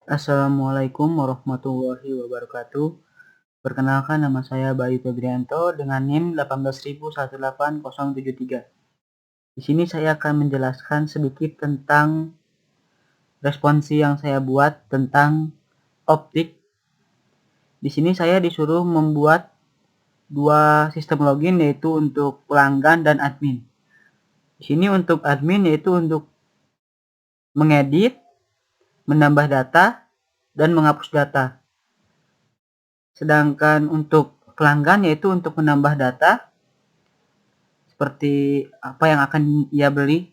Assalamualaikum warahmatullahi wabarakatuh. Perkenalkan, nama saya Bayu Febrianto dengan NIM 1801873. Di sini saya akan menjelaskan sedikit tentang responsi yang saya buat tentang optik. Di sini saya disuruh membuat dua sistem login, yaitu untuk pelanggan dan admin. Di sini untuk admin yaitu untuk mengedit, menambah data, dan menghapus data. Sedangkan untuk pelanggan yaitu untuk menambah data seperti apa yang akan ia beli.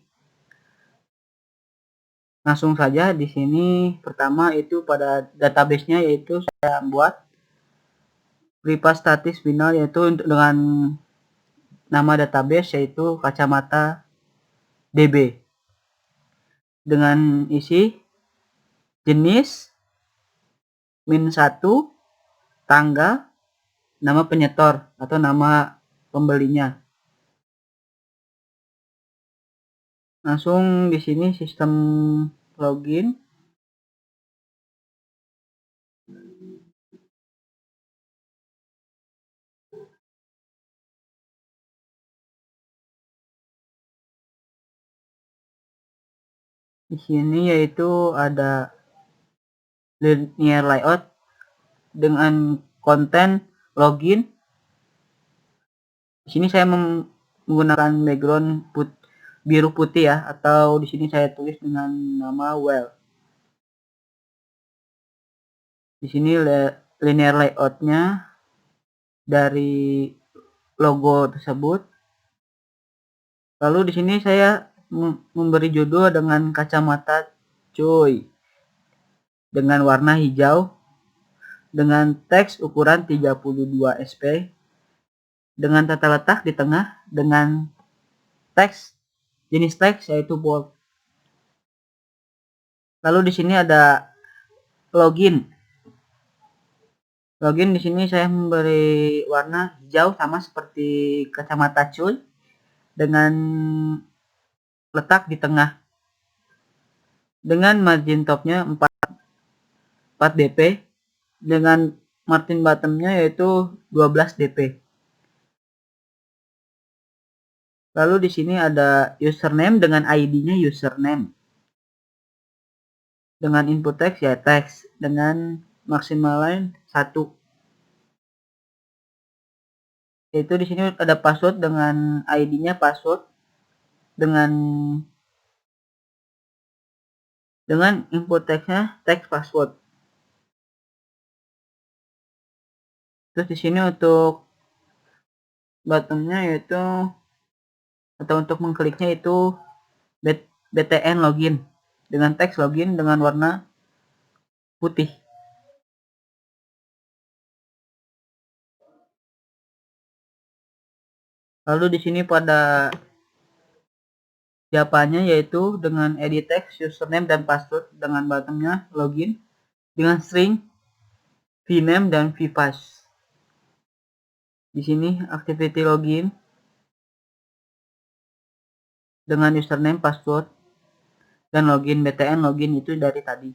Langsung saja di sini pertama itu pada database-nya, yaitu saya buat privat statis final, yaitu untuk dengan nama database yaitu kacamata DB dengan isi jenis, -1, tanggal, nama penyetor atau nama pembelinya. Langsung di sini sistem login. Di sini yaitu ada linear layout dengan konten login. Di sini saya menggunakan background biru putih ya, atau di sini saya tulis dengan nama well. Di sini linear layoutnya dari logo tersebut. Lalu di sini saya memberi judul dengan kacamata cuy dengan warna hijau dengan teks ukuran 32 sp dengan tata letak di tengah dengan jenis teks yaitu bold. Lalu di sini ada login. Login di sini saya memberi warna hijau sama seperti kacamata cuy dengan letak di tengah dengan margin topnya 4 dp dengan margin bottomnya yaitu 12 dp. Lalu di sini ada username dengan ID-nya username. Dengan input teks ya teks dengan maksimal line 1. Yaitu di sini ada password dengan ID-nya password dengan input teksnya teks password. Terus di sini untuk buttonnya yaitu atau untuk mengkliknya itu btn login dengan teks login dengan warna putih. Lalu di sini pada jawabannya yaitu dengan edit text, username dan password dengan buttonnya login dengan string, vname dan vpass. Di sini activity login dengan username, password dan login btn login itu dari tadi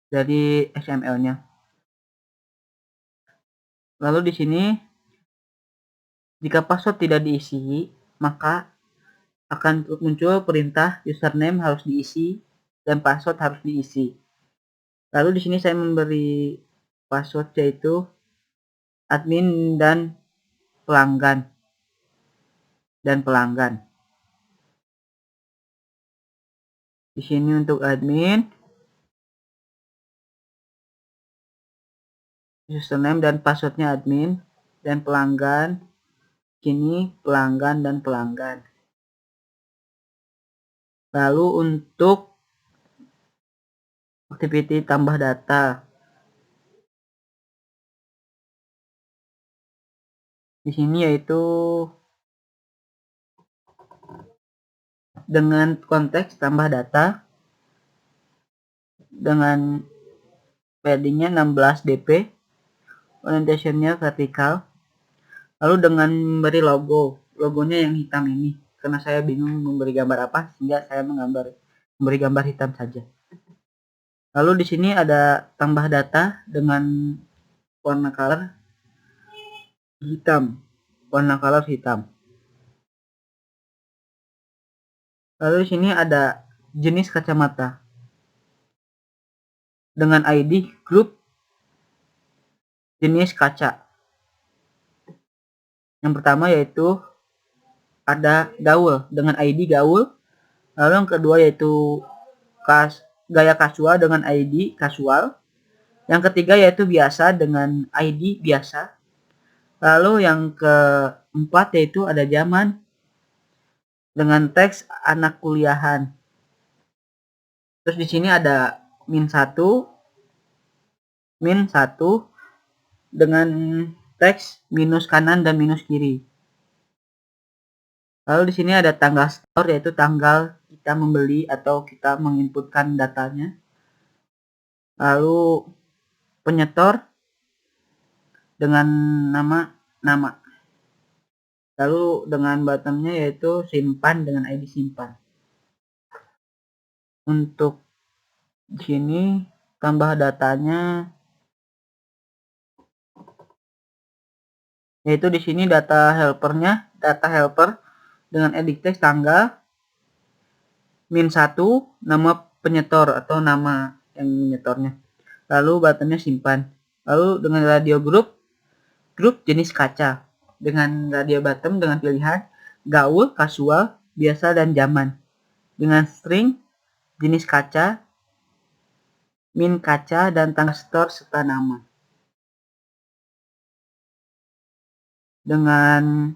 dari XML-nya. Lalu di sini jika password tidak diisi, maka akan muncul perintah username harus diisi dan password harus diisi. Lalu di sini saya memberi password yaitu admin dan pelanggan. Di sini untuk admin, username dan passwordnya admin, dan pelanggan sini pelanggan dan pelanggan. Lalu untuk activity tambah data, di sini yaitu dengan konteks tambah data dengan paddingnya 16 dp, orientationnya vertikal. Lalu dengan memberi logonya yang hitam ini, karena saya bingung memberi gambar apa sehingga saya memberi gambar hitam saja. Lalu di sini ada tambah data dengan warna color hitam. Warna color hitam. Lalu di sini ada jenis kacamata dengan ID grup jenis kaca. Yang pertama yaitu ada gaul dengan ID gaul. Lalu yang kedua yaitu gaya kasual dengan ID kasual. Yang ketiga yaitu biasa dengan ID biasa. Lalu yang keempat yaitu ada zaman dengan teks anak kuliahan. Terus di sini ada min 1 dengan teks minus kanan dan minus kiri. Lalu di sini ada tanggal store yaitu tanggal kita membeli atau kita menginputkan datanya. Lalu penyetor dengan nama. Lalu dengan bottomnya yaitu simpan dengan ID simpan. Untuk di sini tambah datanya yaitu di sini data helpernya, data helper dengan edit text tanggal min 1 nama penyetor atau nama yang menyetornya. Lalu buttonnya simpan. Lalu dengan radio grup jenis kaca dengan radio bottom dengan pilihan gaul, kasual, biasa dan zaman. Dengan string jenis kaca, min kaca dan tanggal store serta nama. Dengan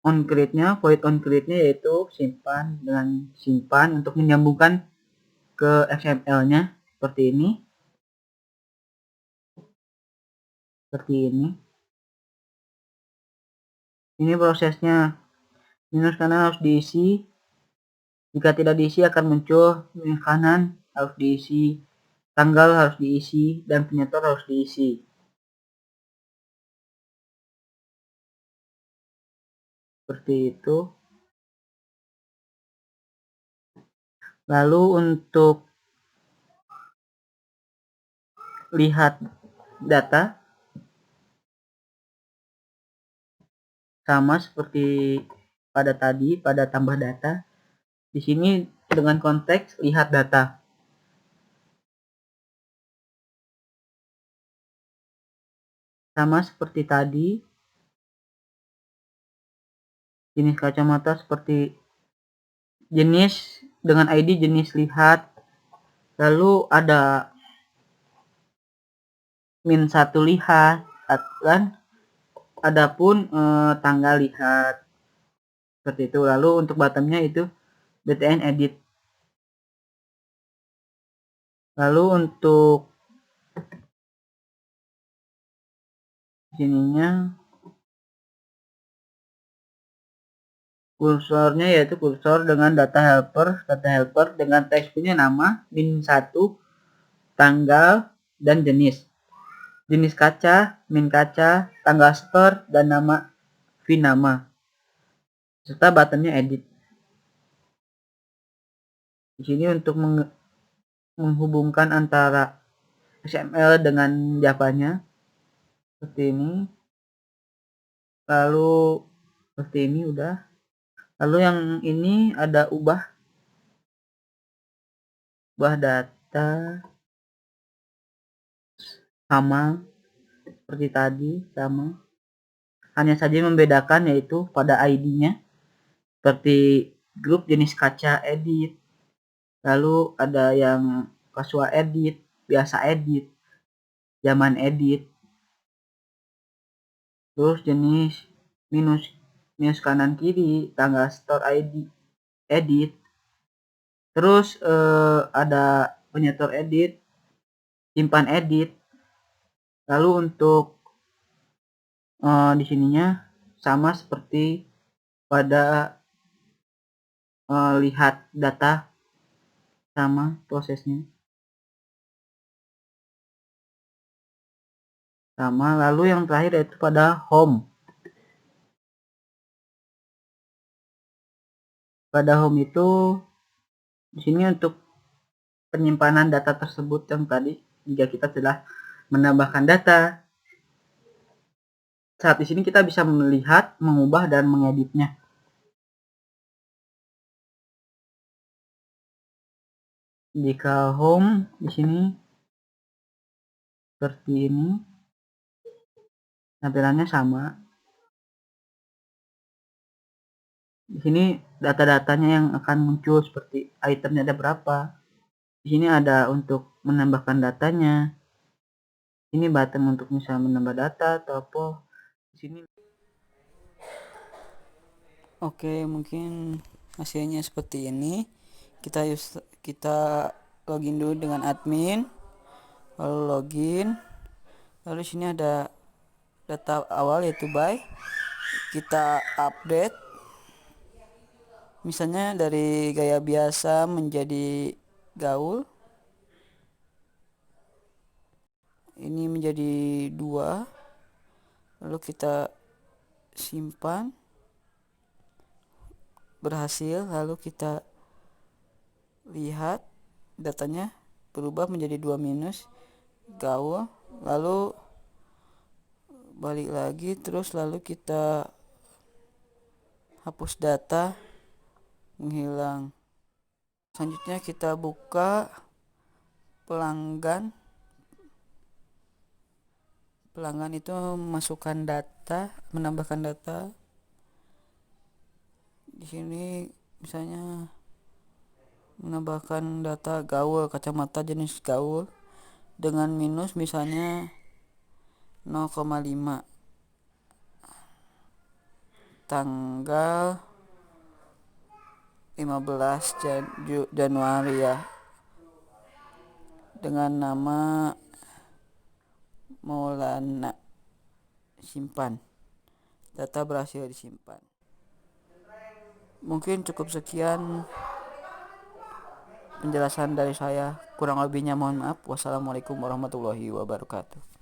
on create-nya, void on create-nya yaitu simpan dengan simpan untuk menyambungkan ke XML-nya seperti ini. Ini prosesnya. Minus kanan harus diisi. Jika tidak diisi akan muncul minus kanan harus diisi, tanggal harus diisi, dan penyetor harus diisi. Seperti itu. Lalu untuk lihat data sama seperti pada tadi, pada tambah data. Di sini dengan konteks lihat data. Sama seperti tadi. Jenis kacamata seperti jenis dengan ID jenis lihat. Lalu ada min 1 lihat dan adapun tanggal lihat seperti itu. Lalu untuk bottomnya itu btn edit. Lalu untuk sininya kursornya yaitu kursor dengan data helper dengan teks punya nama min 1 tanggal dan jenis kaca, min kaca, tanggal store dan nama vinama serta buttonnya edit. Di sini untuk menghubungkan antara XML dengan Java-nya seperti ini. Lalu seperti ini udah. Lalu yang ini ada ubah data sama seperti tadi, sama. Hanya saja membedakan yaitu pada ID-nya seperti grup jenis kaca edit. Lalu ada yang kasual edit, biasa edit, zaman edit. Terus jenis minus kanan kiri, tanggal store ID edit. Terus ada penyetor edit, simpan edit. Lalu untuk di sininya sama seperti pada lihat data, sama prosesnya sama. Lalu yang terakhir yaitu pada home. Pada home itu di sini untuk penyimpanan data tersebut yang tadi jika kita telah menambahkan data. Saat di sini kita bisa melihat, mengubah dan mengeditnya. Jika home di sini seperti ini, tampilannya sama. Di sini data-datanya yang akan muncul seperti itemnya ada berapa. Di sini ada untuk menambahkan datanya. Ini button untuk bisa menambah data atau apa. Di sini. Oke, mungkin hasilnya seperti ini. Kita login dulu dengan admin, lalu login. Lalu sini ada data awal yaitu buy. Kita update. Misalnya dari gaya biasa menjadi gaul. Ini menjadi 2. Lalu kita simpan. Berhasil, lalu kita lihat datanya berubah menjadi 2 minus gaul, lalu balik lagi, terus lalu kita hapus data, menghilang. Selanjutnya kita buka pelanggan itu memasukkan data, menambahkan data. Di sini misalnya menambahkan data gaul, kacamata jenis gaul dengan minus misalnya 0,5, tanggal 15 Januari ya, dengan nama Maulana. Simpan. Data berhasil disimpan. Mungkin cukup sekian penjelasan dari saya, kurang lebihnya mohon maaf. Wassalamualaikum warahmatullahi wabarakatuh.